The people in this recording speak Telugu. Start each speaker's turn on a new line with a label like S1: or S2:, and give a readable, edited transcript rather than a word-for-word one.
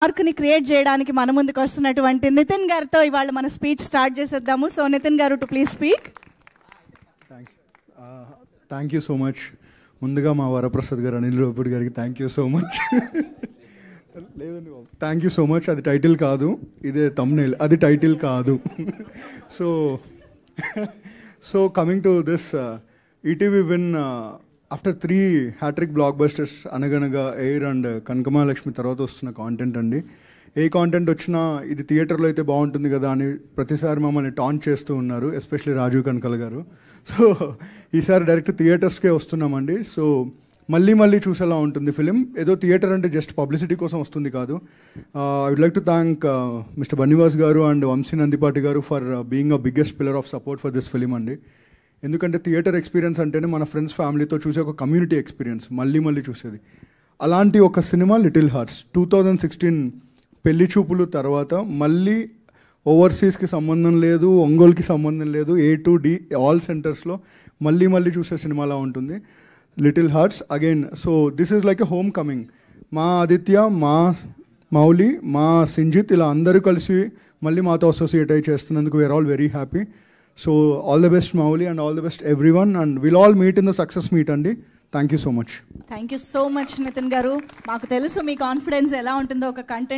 S1: మార్క్ని క్రియేట్ చేయడానికి మన ముందుకు వస్తున్నటువంటి నితిన్ గారితో ఇవాళ మన స్పీచ్ స్టార్ట్ చేసేద్దాము. సో నితిన్ గారు to please speak.
S2: Thank you so much. ముందుగా మా వరప్రసాద్ గారు, అనిల్ రావుపూడి గారికి థ్యాంక్ యూ సో మచ్. లేదండి బాబు, థ్యాంక్ యూ సో మచ్. అది టైటిల్ కాదు, ఇదే థంబ్నెయిల్, అది టైటిల్ కాదు. So coming to this ETV win after 3 hat-trick blockbusters, Anaganaga, air and Kanakamahalakshmi తర్వాత వస్తున్న కాంటెంట్ అండి. ఏ కాంటెంట్ వచ్చినా ఇది థియేటర్లో అయితే బాగుంటుంది కదా అని ప్రతిసారి మమ్మల్ని టాంట్ చేస్తూ ఉన్నారు, ఎస్పెషల్లీ రాజీవ్ కనకల్ గారు. సో ఈసారి డైరెక్ట్ థియేటర్స్కే వస్తున్నామండి. సో మళ్ళీ చూసేలా ఉంటుంది ఫిలిం. ఏదో థియేటర్ అంటే జస్ట్ పబ్లిసిటీ కోసం వస్తుంది కాదు. I would like to thank mister Bunny Vas garu and Vamsi Nandipati garu for being a biggest pillar of support for this film అండి. ఎందుకంటే థియేటర్ ఎక్స్పీరియన్స్ అంటేనే మన ఫ్రెండ్స్ ఫ్యామిలీతో చూసే ఒక కమ్యూనిటీ ఎక్స్పీరియన్స్, మళ్ళీ చూసేది. అలాంటి ఒక సినిమా లిటిల్ హార్ట్స్ 2016 పెళ్లి చూపులు తర్వాత మళ్ళీ ఓవర్సీస్కి సంబంధం లేదు, ఒంగోలుకి సంబంధం లేదు, A to D ఆల్ సెంటర్స్లో మళ్ళీ చూసే సినిమాలా ఉంటుంది little hearts again. So this is like a home coming. మా ఆదిత్య, మా మౌలి, మా సింజిత్ ఇలా అందరూ కలిసి మళ్ళీ మాతో అసోసియేట్ అయ్యి చేస్తున్నందుకు we're all very happy. So all the best Mouli and all the best everyone, and will all meet in the success meet అండి. Thank you so much.
S1: Thank you so much Nitin garu. మాకు తెలుసు మీ కాన్ఫిడెన్స్ ఎలా ఉంటుందో ఒక కంటెంట్